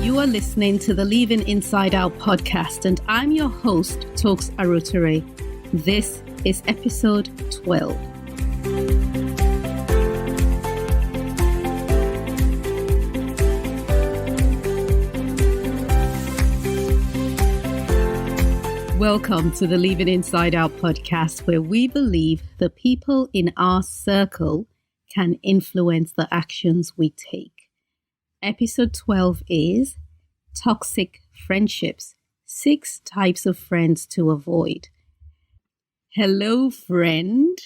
You are listening to the Living Inside Out podcast, and I'm your host, Tokes Arotere. This is episode 12. Welcome to the Living Inside Out podcast, where we believe the people in our circle can influence the actions we take. Episode 12 is Toxic Friendships, 6 types of friends to avoid. Hello, friend.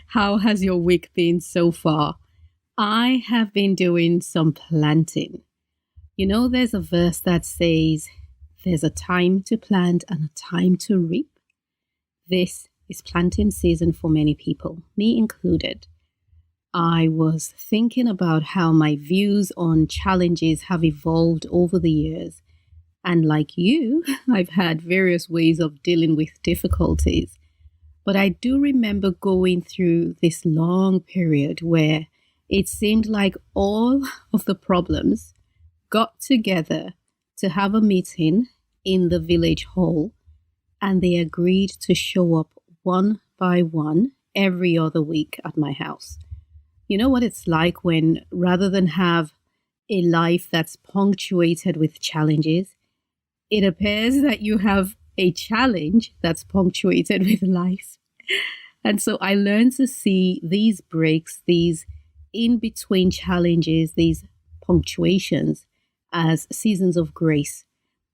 How has your week been so far? I have been doing some planting. You know, there's a verse that says, there's a time to plant and a time to reap. This is planting season for many people, me included. I was thinking about how my views on challenges have evolved over the years. And like you, I've had various ways of dealing with difficulties. But I do remember going through this long period where it seemed like all of the problems got together to have a meeting in the village hall, and they agreed to show up one by one every other week at my house. You know what it's like when, rather than have a life that's punctuated with challenges, it appears that you have a challenge that's punctuated with life. And so I learned to see these breaks, these in-between challenges, these punctuations as seasons of grace.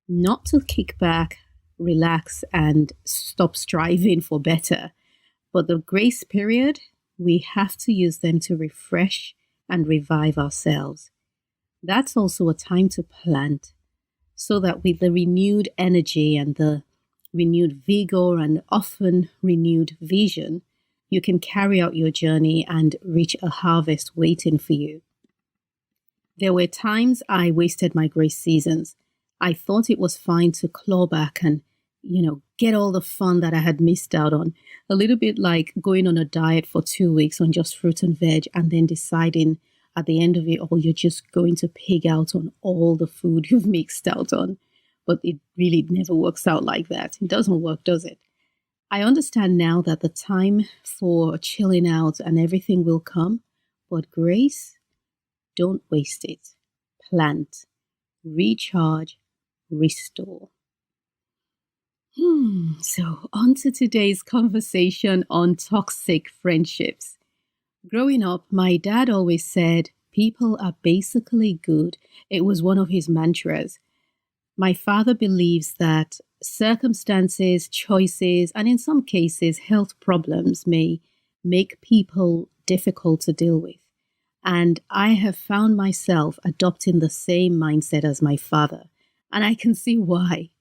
Not to kick back, relax, and stop striving for better. But the grace period, we have to use them to refresh and revive ourselves. That's also a time to plant, so that with the renewed energy and the renewed vigor and often renewed vision, you can carry out your journey and reach a harvest waiting for you. There were times I wasted my grace seasons. I thought it was fine to claw back and, get all the fun that I had missed out on. A little bit like going on a diet for 2 weeks on just fruit and veg and then deciding at the end of it all, you're just going to pig out on all the food you've mixed out on. But it really never works out like that. It doesn't work, does it? I understand now that the time for chilling out and everything will come, but grace, don't waste it. Plant, recharge, restore. So on to today's conversation on toxic friendships. Growing up, my dad always said, people are basically good. It was one of his mantras. My father believes that circumstances, choices, and in some cases, health problems may make people difficult to deal with. And I have found myself adopting the same mindset as my father. And I can see why.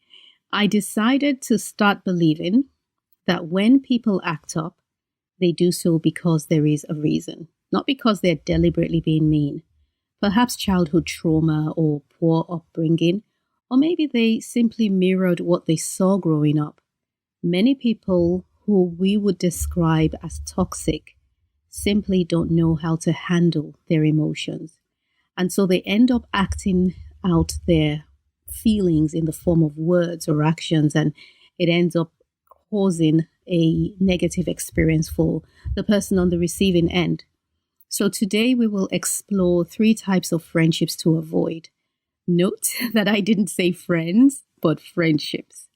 I decided to start believing that when people act up, they do so because there is a reason, not because they're deliberately being mean. Perhaps childhood trauma or poor upbringing, or maybe they simply mirrored what they saw growing up. Many people who we would describe as toxic simply don't know how to handle their emotions. And so they end up acting out their feelings in the form of words or actions, and it ends up causing a negative experience for the person on the receiving end. So today we will explore 3 types of friendships to avoid. Note that I didn't say friends, but friendships.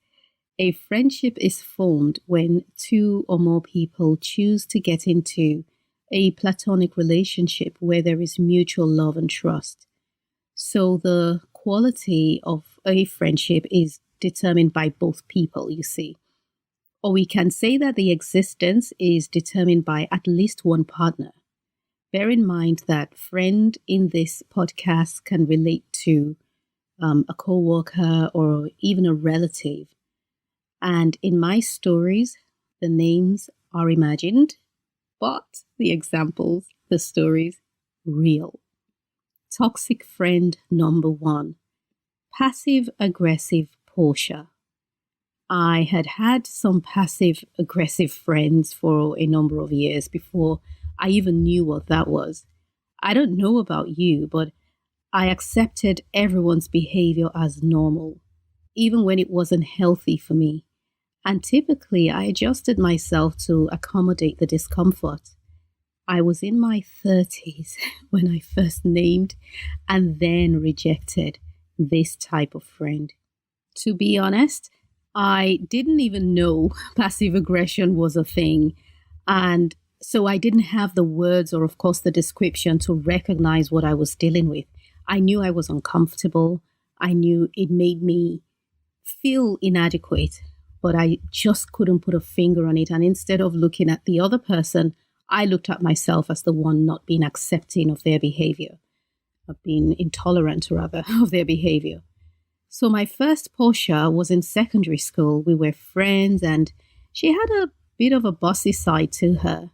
A friendship is formed when 2 or more people choose to get into a platonic relationship where there is mutual love and trust. So the quality of a friendship is determined by both people, you see. Or we can say that the existence is determined by at least one partner. Bear in mind that friend in this podcast can relate to a co-worker or even a relative. And in my stories, the names are imagined, but the examples, the stories, real. Toxic friend number 1, passive-aggressive Portia. I had some passive-aggressive friends for a number of years before I even knew what that was. I don't know about you, but I accepted everyone's behavior as normal, even when it wasn't healthy for me. And typically, I adjusted myself to accommodate the discomfort. I was in my 30s when I first named and then rejected this type of friend. To be honest, I didn't even know passive aggression was a thing. And so I didn't have the words or, of course, the description to recognize what I was dealing with. I knew I was uncomfortable. I knew it made me feel inadequate, but I just couldn't put a finger on it. And instead of looking at the other person, I looked at myself as the one not being accepting of their behavior, of being intolerant, rather, of their behavior. So my first Portia was in secondary school. We were friends and she had a bit of a bossy side to her.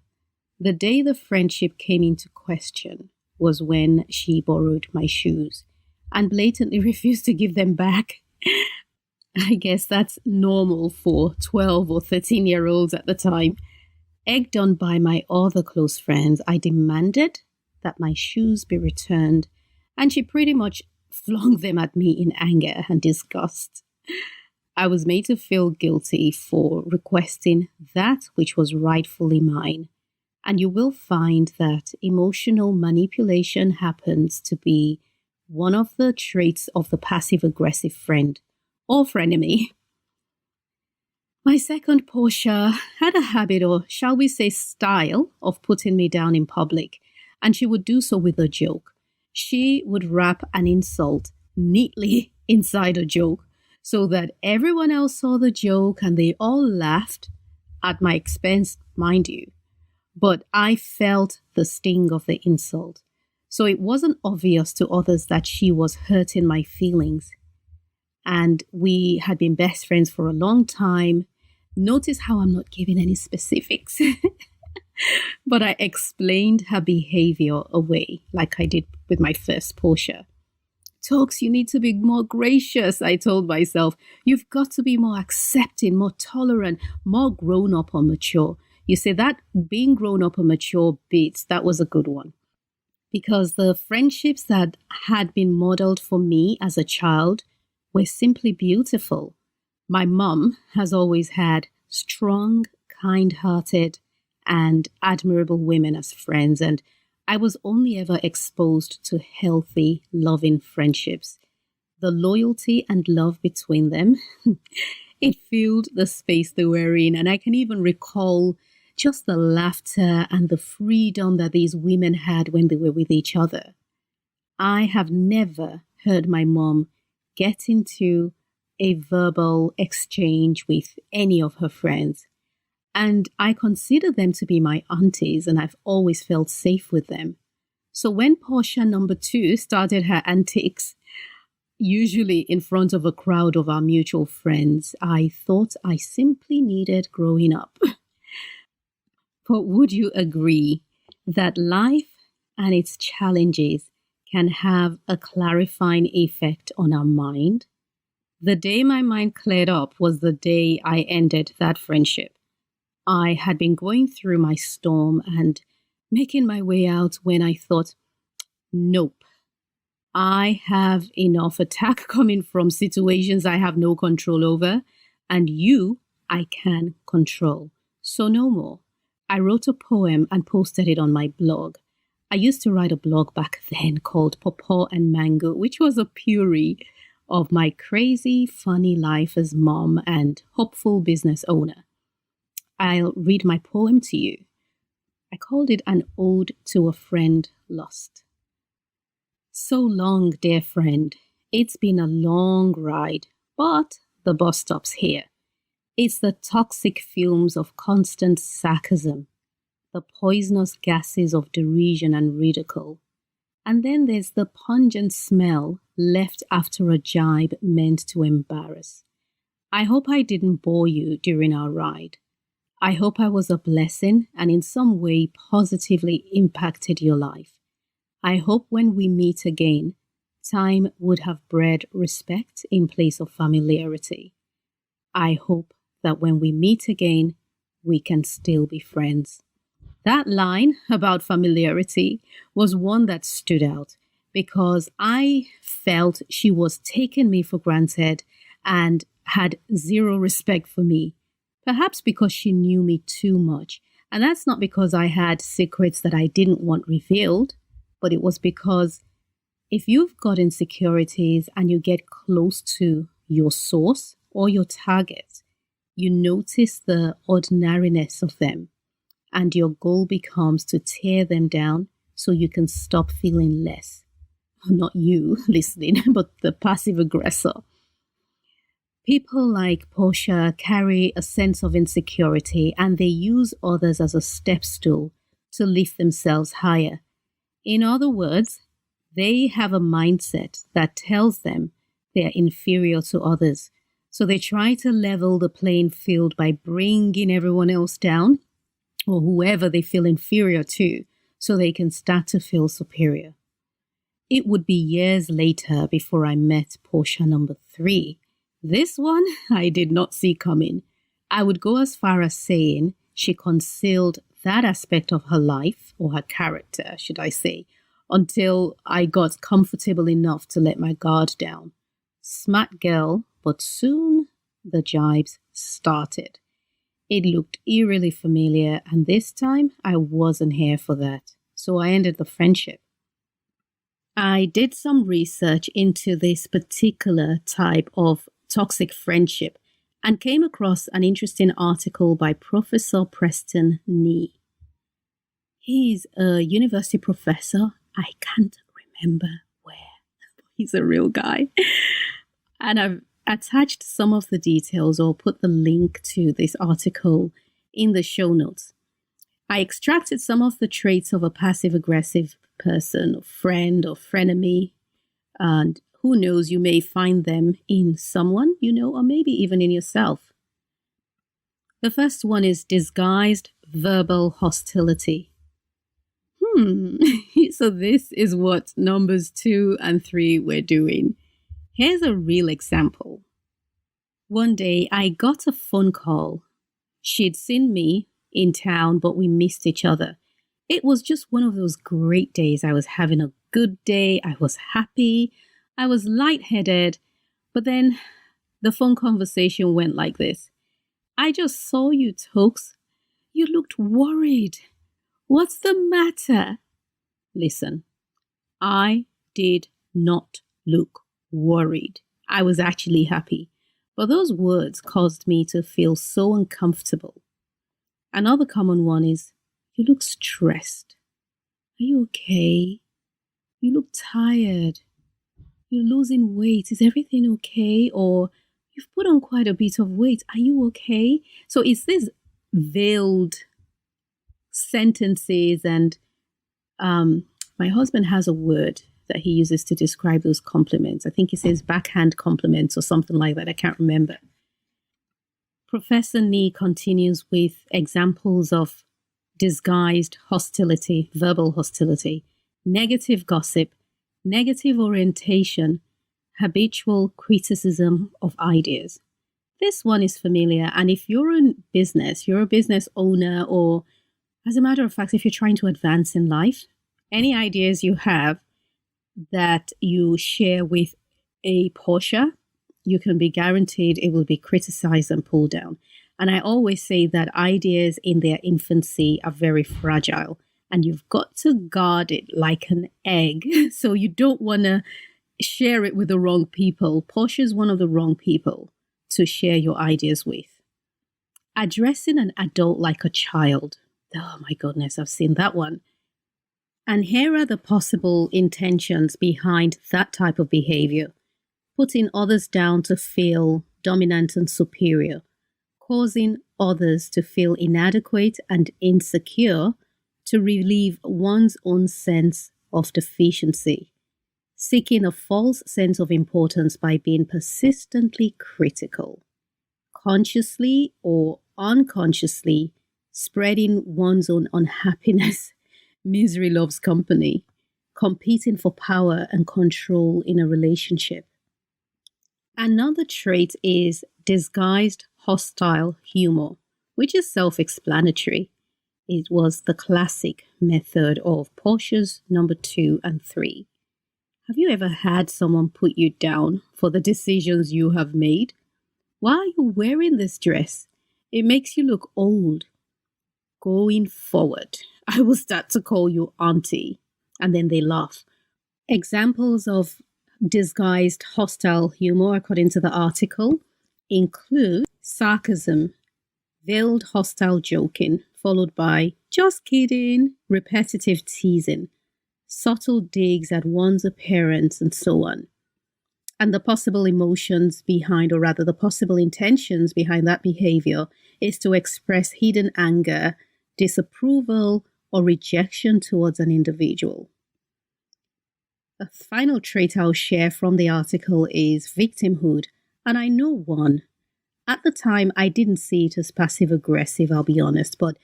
The day the friendship came into question was when she borrowed my shoes and blatantly refused to give them back. I guess that's normal for 12 or 13-year-olds at the time. Egged on by my other close friends, I demanded that my shoes be returned, and she pretty much flung them at me in anger and disgust. I was made to feel guilty for requesting that which was rightfully mine. And you will find that emotional manipulation happens to be one of the traits of the passive-aggressive friend or frenemy. My second Portia had a habit, or shall we say style, of putting me down in public, and she would do so with a joke. She would wrap an insult neatly inside a joke so that everyone else saw the joke and they all laughed at my expense, mind you. But I felt the sting of the insult. So it wasn't obvious to others that she was hurting my feelings. And we had been best friends for a long time. Notice how I'm not giving any specifics. But I explained her behavior away, like I did with my first Portia. Tokes, you need to be more gracious, I told myself. You've got to be more accepting, more tolerant, more grown up or mature. You see, that being grown up or mature bit, that was a good one. Because the friendships that had been modeled for me as a child were simply beautiful. My mum has always had strong, kind-hearted, and admirable women as friends, and I was only ever exposed to healthy, loving friendships. The loyalty and love between them, it filled the space they were in, and I can even recall just the laughter and the freedom that these women had when they were with each other. I have never heard my mom get into a verbal exchange with any of her friends. And I consider them to be my aunties, and I've always felt safe with them. So when Portia number 2 started her antics, usually in front of a crowd of our mutual friends, I thought I simply needed growing up. But would you agree that life and its challenges can have a clarifying effect on our mind? The day my mind cleared up was the day I ended that friendship. I had been going through my storm and making my way out when I thought, nope, I have enough attack coming from situations I have no control over, and you I can control. So no more. I wrote a poem and posted it on my blog. I used to write a blog back then called Pawpaw and Mango, which was a puree of my crazy, funny life as mom and hopeful business owner. I'll read my poem to you. I called it An Ode to a Friend Lost. So long, dear friend. It's been a long ride, but the bus stop's here. It's the toxic fumes of constant sarcasm, the poisonous gases of derision and ridicule. And then there's the pungent smell left after a jibe meant to embarrass. I hope I didn't bore you during our ride. I hope I was a blessing and in some way positively impacted your life. I hope when we meet again, time would have bred respect in place of familiarity. I hope that when we meet again, we can still be friends. That line about familiarity was one that stood out because I felt she was taking me for granted and had zero respect for me, perhaps because she knew me too much. And that's not because I had secrets that I didn't want revealed, but it was because if you've got insecurities and you get close to your source or your target, you notice the ordinariness of them, and your goal becomes to tear them down so you can stop feeling less. Not you listening, but the passive aggressor. People like Portia carry a sense of insecurity, and they use others as a step stool to lift themselves higher. In other words, they have a mindset that tells them they are inferior to others. So they try to level the playing field by bringing everyone else down, or whoever they feel inferior to, so they can start to feel superior. It would be years later before I met Portia number 3. This one I did not see coming. I would go as far as saying she concealed that aspect of her life, or her character, should I say, until I got comfortable enough to let my guard down. Smart girl, but soon the jibes started. It looked eerily familiar, and this time I wasn't here for that, so I ended the friendship. I did some research into this particular type of toxic friendship and came across an interesting article by Professor Preston Nee. He's a university professor. I can't remember where. He's a real guy. And I've attached some of the details or put the link to this article in the show notes. I extracted some of the traits of a passive-aggressive person, or friend, or frenemy, and who knows, you may find them in someone you know, or maybe even in yourself. The first one is disguised verbal hostility. So this is what numbers 2 and 3 were doing. Here's a real example. One day I got a phone call. She'd seen me in town, but we missed each other. It was just one of those great days. I was having a good day. I was happy. I was lightheaded. But then the phone conversation went like this. I just saw you, Tokes. You looked worried. What's the matter? Listen, I did not look worried. I was actually happy. But those words caused me to feel so uncomfortable. Another common one is, you look stressed. Are you okay? You look tired. You're losing weight. Is everything okay? Or you've put on quite a bit of weight. Are you okay? So it's these veiled sentences, and my husband has a word that he uses to describe those compliments. I think he says backhand compliments or something like that. I can't remember. Professor Nee continues with examples of disguised hostility, verbal hostility, negative gossip, negative orientation, habitual criticism of ideas. This one is familiar, and if you're in business, you're a business owner, or as a matter of fact, if you're trying to advance in life, any ideas you have that you share with a Portia, you can be guaranteed it will be criticized and pulled down. And I always say that ideas in their infancy are very fragile, and you've got to guard it like an egg. So you don't want to share it with the wrong people. Portia's one of the wrong people to share your ideas with. Addressing an adult like a child. Oh my goodness, I've seen that one. And here are the possible intentions behind that type of behavior. Putting others down to feel dominant and superior, causing others to feel inadequate and insecure to relieve one's own sense of deficiency, seeking a false sense of importance by being persistently critical, consciously or unconsciously spreading one's own unhappiness. Misery loves company, competing for power and control in a relationship. Another trait is disguised hostile humor, which is self-explanatory. It was the classic method of Portia's number 2 and 3. Have you ever had someone put you down for the decisions you have made? Why are you wearing this dress? It makes you look old. Going forward, I will start to call you auntie. And then they laugh. Examples of disguised hostile humor, according to the article, include sarcasm, veiled hostile joking, followed by just kidding, repetitive teasing, subtle digs at one's appearance, and so on. And the possible emotions behind, or rather the possible intentions behind that behavior, is to express hidden anger, disapproval, or rejection towards an individual. A final trait I'll share from the article is victimhood, and I know one. At the time, I didn't see it as passive-aggressive, I'll be honest, but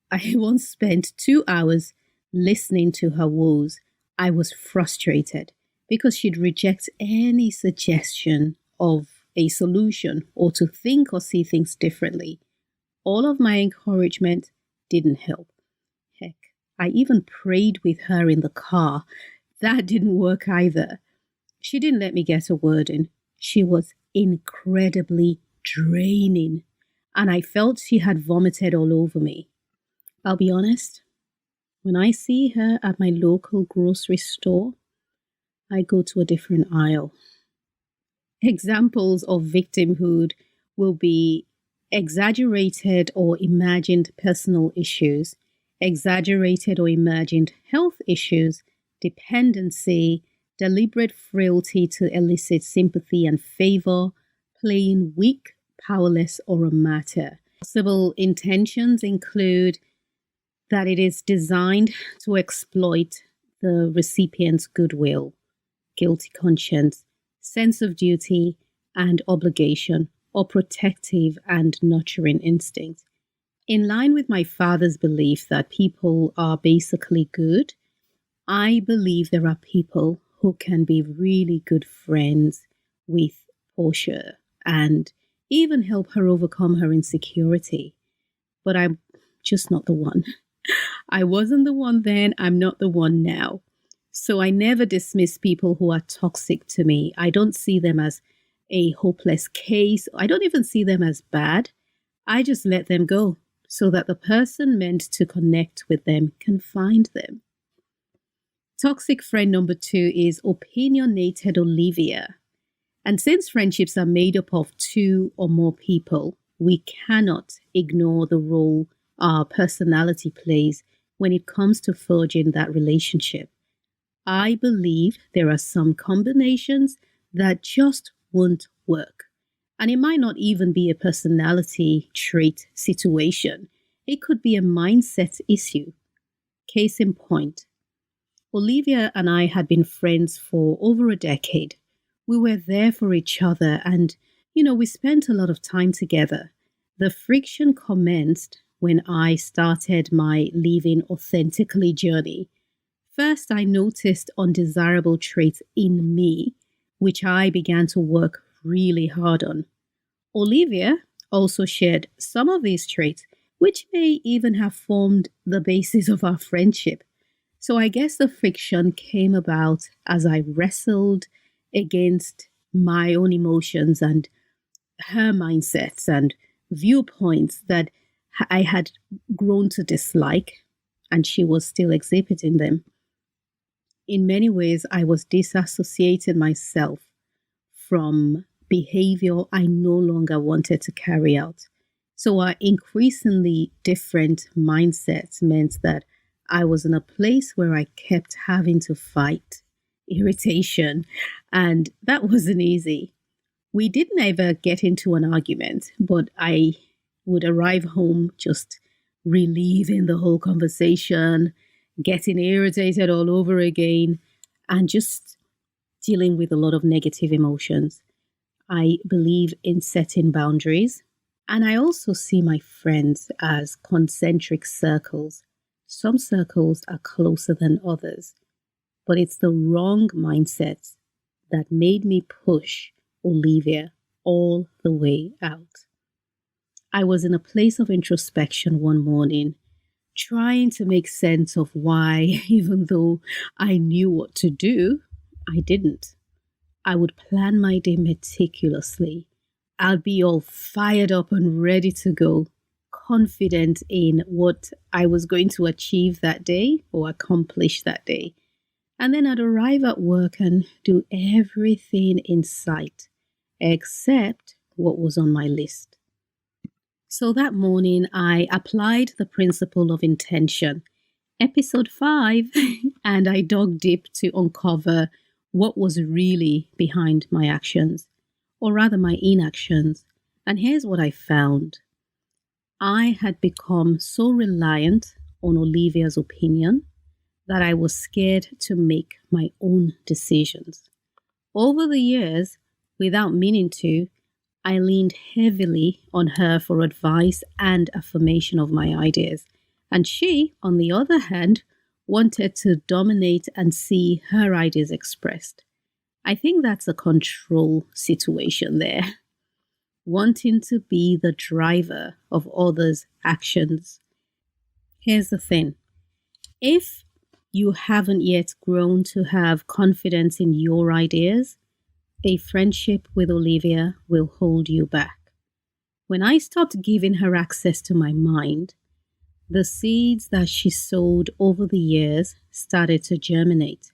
I once spent 2 hours listening to her woes. I was frustrated because she'd reject any suggestion of a solution or to think or see things differently. All of my encouragement didn't help. Heck, I even prayed with her in the car. That didn't work either. She didn't let me get a word in. She was incredibly draining, and I felt she had vomited all over me. I'll be honest, when I see her at my local grocery store, I go to a different aisle. Examples of victimhood will be exaggerated or imagined personal issues, exaggerated or imagined health issues, dependency, deliberate frailty to elicit sympathy and favor, playing weak, powerless, or a martyr. Possible intentions include that it is designed to exploit the recipient's goodwill, guilty conscience, sense of duty and obligation, or protective and nurturing instinct. In line with my father's belief that people are basically good, I believe there are people who can be really good friends with Portia and even help her overcome her insecurity. But I'm just not the one. I wasn't the one then, I'm not the one now. So I never dismiss people who are toxic to me. I don't see them as a hopeless case. I don't even see them as bad. I just let them go so that the person meant to connect with them can find them. Toxic friend number 2 is opinionated Olivia. And since friendships are made up of 2 or more people, we cannot ignore the role our personality plays when it comes to forging that relationship. I believe there are some combinations that just won't work. And it might not even be a personality trait situation. It could be a mindset issue. Case in point, Olivia and I had been friends for over a decade. We were there for each other and, we spent a lot of time together. The friction commenced when I started my living authentically journey. First, I noticed undesirable traits in me, which I began to work really hard on. Olivia also shared some of these traits, which may even have formed the basis of our friendship. So I guess the friction came about as I wrestled against my own emotions and her mindsets and viewpoints that I had grown to dislike, and she was still exhibiting them. In many ways, I was disassociating myself from behavior I no longer wanted to carry out. So our increasingly different mindsets meant that I was in a place where I kept having to fight irritation, and that wasn't easy. We didn't ever get into an argument, but I would arrive home just reliving the whole conversation, getting irritated all over again, and just dealing with a lot of negative emotions. I believe in setting boundaries, and I also see my friends as concentric circles. Some circles are closer than others, but it's the wrong mindset that made me push Olivia all the way out. I was in a place of introspection one morning, trying to make sense of why, even though I knew what to do, I didn't. I would plan my day meticulously. I'll be all fired up and ready to go, confident in what I was going to achieve that day or accomplish that day. And then I'd arrive at work and do everything in sight except what was on my list. So that morning, I applied the principle of intention, episode 5, and I dug deep to uncover what was really behind my actions, or rather my inactions. And here's what I found. I had become so reliant on Olivia's opinion that I was scared to make my own decisions. Over the years, without meaning to, I leaned heavily on her for advice and affirmation of my ideas. And she, on the other hand, wanted to dominate and see her ideas expressed. I think that's a control situation there. Wanting to be the driver of others' actions. Here's the thing. If you haven't yet grown to have confidence in your ideas, a friendship with Olivia will hold you back. When I stopped giving her access to my mind, the seeds that she sowed over the years started to germinate.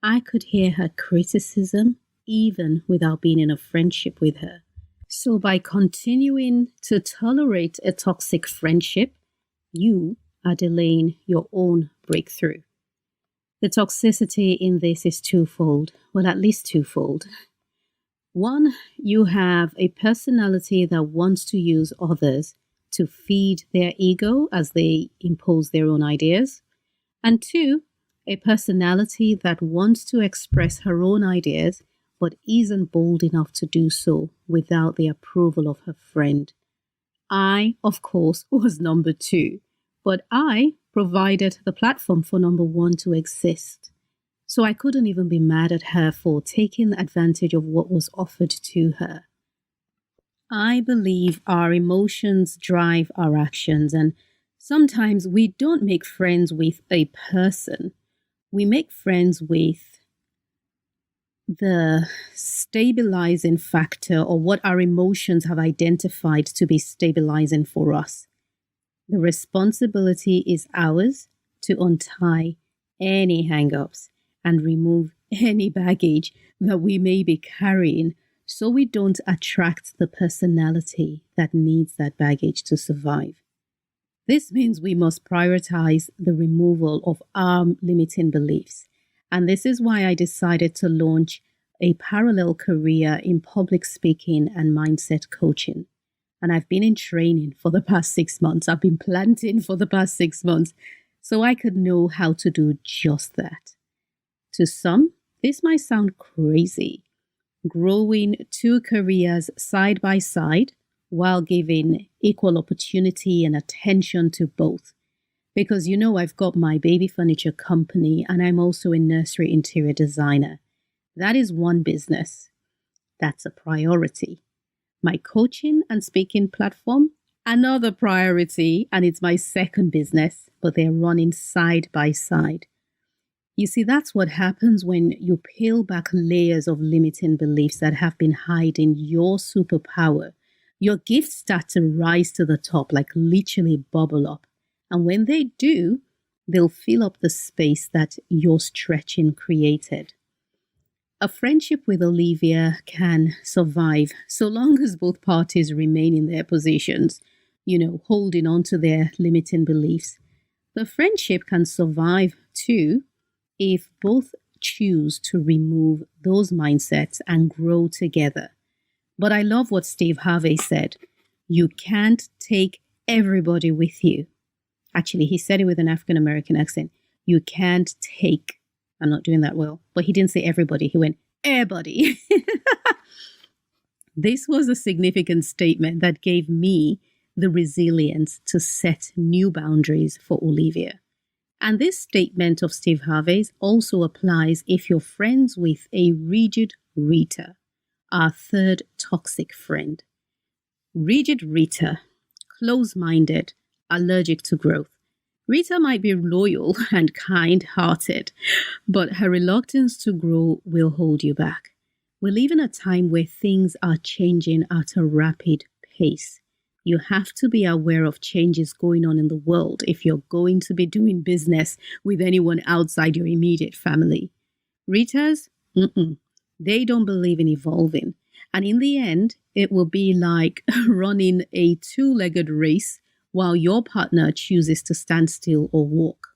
I could hear her criticism even without being in a friendship with her. So by continuing to tolerate a toxic friendship, you are delaying your own breakthrough. The toxicity in this is twofold, well, at least twofold. One, you have a personality that wants to use others to feed their ego as they impose their own ideas. And two, a personality that wants to express her own ideas but isn't bold enough to do so without the approval of her friend. I, of course, was number 2, but I provided the platform for number 1 to exist. So I couldn't even be mad at her for taking advantage of what was offered to her. I believe our emotions drive our actions, and sometimes we don't make friends with a person. We make friends with the stabilizing factor or what our emotions have identified to be stabilizing for us. The responsibility is ours to untie any hang-ups and remove any baggage that we may be carrying so we don't attract the personality that needs that baggage to survive. This means we must prioritize the removal of our limiting beliefs. And this is why I decided to launch a parallel career in public speaking and mindset coaching. And I've been in training for the past 6 months. I've been planting for the past 6 months so I could know how to do just that. To some, this might sound crazy. Growing 2 careers side by side while giving equal opportunity and attention to both. Because I've got my baby furniture company and I'm also a nursery interior designer. That is one business. That's a priority. My coaching and speaking platform, another priority, and it's my second business, but they're running side by side. You see, that's what happens when you peel back layers of limiting beliefs that have been hiding your superpower. Your gifts start to rise to the top, like literally bubble up. And when they do, they'll fill up the space that your stretching created. A friendship with Olivia can survive so long as both parties remain in their positions, holding on to their limiting beliefs. The friendship can survive too if both choose to remove those mindsets and grow together. But I love what Steve Harvey said. You can't take everybody with you. Actually, he said it with an African American accent. You can't take, I'm not doing that well, but he didn't say everybody. He went, everybody. This was a significant statement that gave me the resilience to set new boundaries for Olivia. And this statement of Steve Harvey's also applies if you're friends with a rigid Rita, our third toxic friend. Rigid Rita, close-minded, allergic to growth. Rita might be loyal and kind-hearted, but her reluctance to grow will hold you back. We live in a time where things are changing at a rapid pace. You have to be aware of changes going on in the world if you're going to be doing business with anyone outside your immediate family. Ritas, they don't believe in evolving. And in the end, it will be like running a two-legged race while your partner chooses to stand still or walk.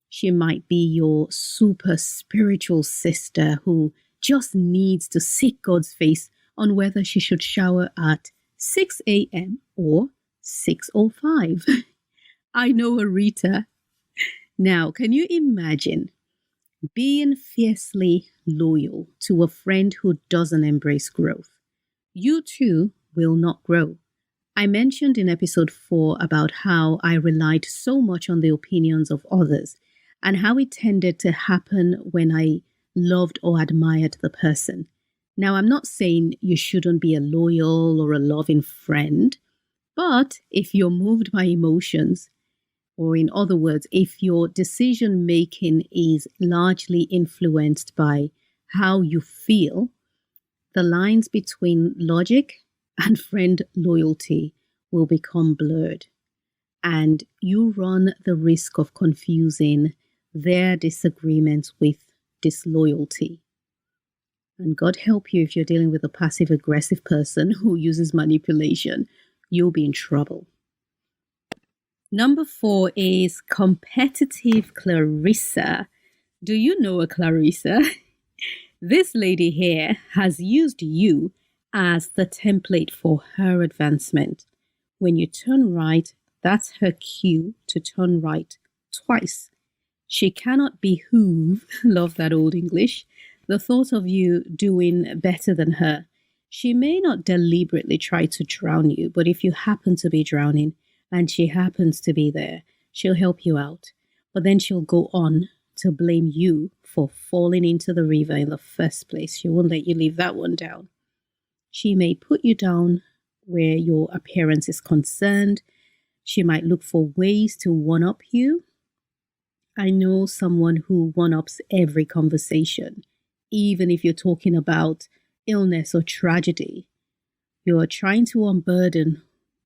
She might be your super spiritual sister who just needs to seek God's face on whether she should shower at 6 a.m. or 6:05. I know a Rita. Now, can you imagine being fiercely loyal to a friend who doesn't embrace growth? You too will not grow. I mentioned in episode 4 about how I relied so much on the opinions of others and how it tended to happen when I loved or admired the person. Now, I'm not saying you shouldn't be a loyal or a loving friend, but if you're moved by emotions, or in other words, if your decision making is largely influenced by how you feel, the lines between logic and friend loyalty will become blurred, and you run the risk of confusing their disagreements with disloyalty. And God help you if you're dealing with a passive-aggressive person who uses manipulation. You'll be in trouble. Number 4 is competitive Clarissa. Do you know a Clarissa? This lady here has used you as the template for her advancement. When you turn right, that's her cue to turn right twice. She cannot behoove, love that old English, the thought of you doing better than her. She may not deliberately try to drown you, but if you happen to be drowning and she happens to be there, she'll help you out. But then she'll go on to blame you for falling into the river in the first place. She won't let you leave that one down. She may put you down where your appearance is concerned. She might look for ways to one-up you. I know someone who one-ups every conversation, even if you're talking about illness or tragedy. You're trying to unburden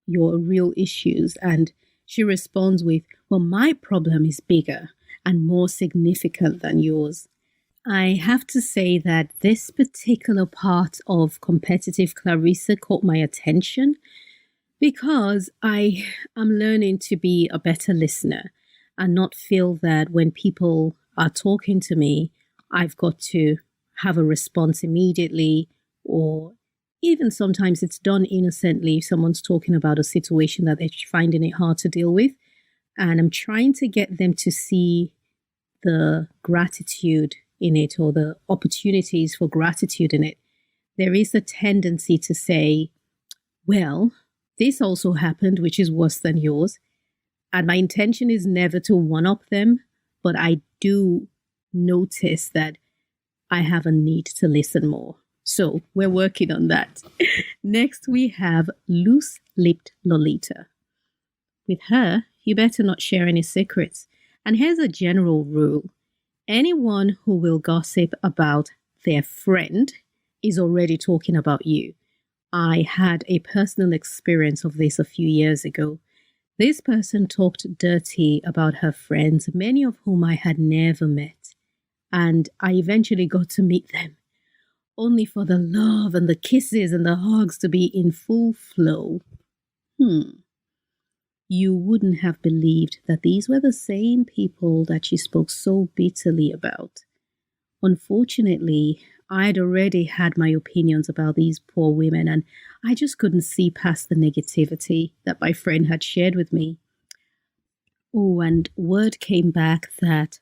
your real issues, and she responds with, well, my problem is bigger and more significant than yours. I have to say that this particular part of competitive Clarissa caught my attention because I am learning to be a better listener and not feel that when people are talking to me, I've got to have a response immediately, or even sometimes it's done innocently if someone's talking about a situation that they're finding it hard to deal with. And I'm trying to get them to see the gratitude in it, or the opportunities for gratitude in it. There is a tendency to say, well, this also happened, which is worse than yours. And my intention is never to one-up them, but I do notice that I have a need to listen more. So we're working on that. Next, we have loose-lipped Lolita. With her, you better not share any secrets. And here's a general rule. Anyone who will gossip about their friend is already talking about you. I had a personal experience of this a few years ago. This person talked dirty about her friends, many of whom I had never met. And I eventually got to meet them, only for the love and the kisses and the hugs to be in full flow. You wouldn't have believed that these were the same people that she spoke so bitterly about. Unfortunately, I'd already had my opinions about these poor women, and I just couldn't see past the negativity that my friend had shared with me. Oh, and word came back that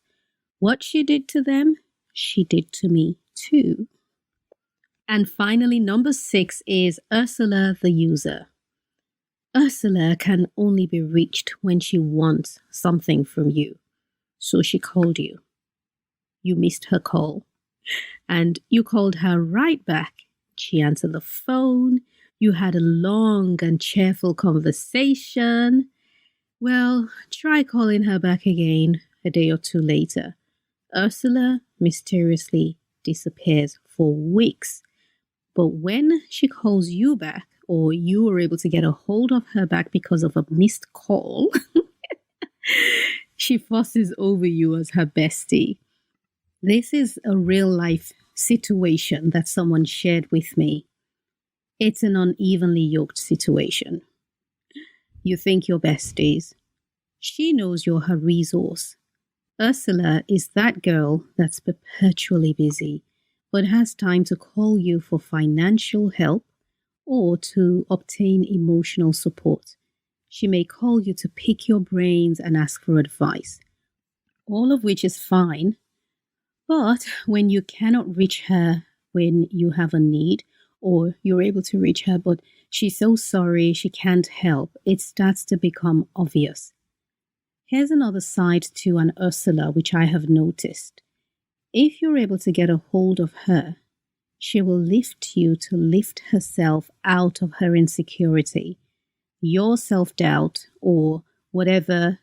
what she did to them, she did to me too. And finally, number 6 is Ursula the user. Ursula can only be reached when she wants something from you. So she called you. You missed her call. And you called her right back. She answered the phone. You had a long and cheerful conversation. Well, try calling her back again a day or two later. Ursula mysteriously disappears for weeks. But when she calls you back, or you are able to get a hold of her back because of a missed call, she fusses over you as her bestie. This is a real life situation that someone shared with me. It's an unevenly yoked situation. You think you're besties. She knows you're her resource. Ursula is that girl that's perpetually busy, but has time to call you for financial help or to obtain emotional support. She may call you to pick your brains and ask for advice, all of which is fine. But when you cannot reach her when you have a need, or you're able to reach her, but she's so sorry she can't help, it starts to become obvious. Here's another side to an Ursula which I have noticed. If you're able to get a hold of her, she will lift you to lift herself out of her insecurity, your self-doubt, or whatever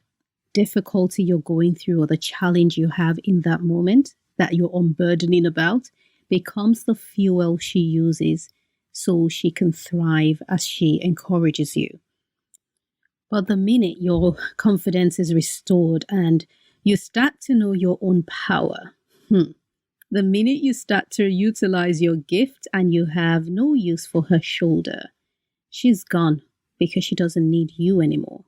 difficulty you're going through or the challenge you have in that moment that you're unburdening about becomes the fuel she uses so she can thrive as she encourages you. But the minute your confidence is restored and you start to know your own power, the minute you start to utilize your gift and you have no use for her shoulder, she's gone because she doesn't need you anymore.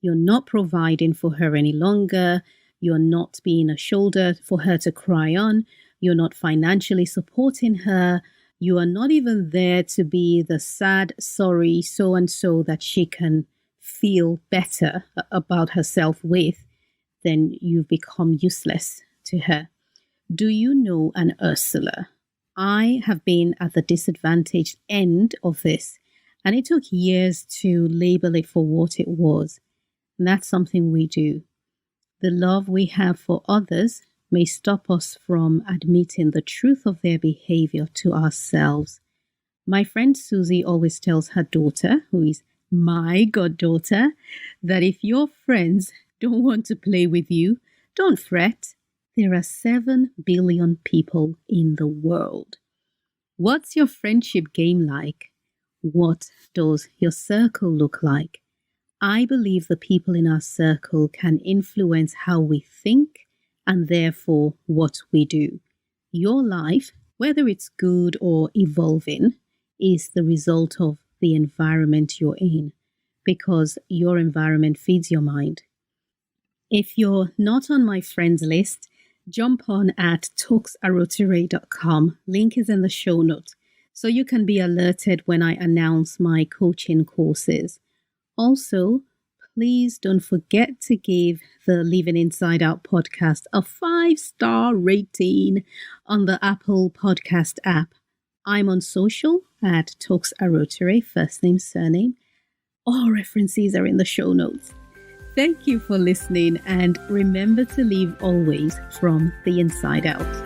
You're not providing for her any longer. You're not being a shoulder for her to cry on. You're not financially supporting her. You are not even there to be the sad, sorry, so-and-so that she can feel better about herself with. Then you've become useless to her. Do you know an Ursula? I have been at the disadvantaged end of this, and it took years to label it for what it was. And that's something we do. The love we have for others may stop us from admitting the truth of their behavior to ourselves. My friend Susie always tells her daughter, who is my goddaughter, that if your friends don't want to play with you, don't fret. There are 7 billion people in the world. What's your friendship game like? What does your circle look like? I believe the people in our circle can influence how we think and therefore what we do. Your life, whether it's good or evolving, is the result of the environment you're in, because your environment feeds your mind. If you're not on my friends list, jump on at talksarotire.com. Link is in the show notes, so you can be alerted when I announce my coaching courses. Also, please don't forget to give the Living Inside Out podcast a 5-star rating on the Apple Podcast app. I'm on social at talksarotire, first name, surname. All references are in the show notes. Thank you for listening, and remember to live always from the inside out.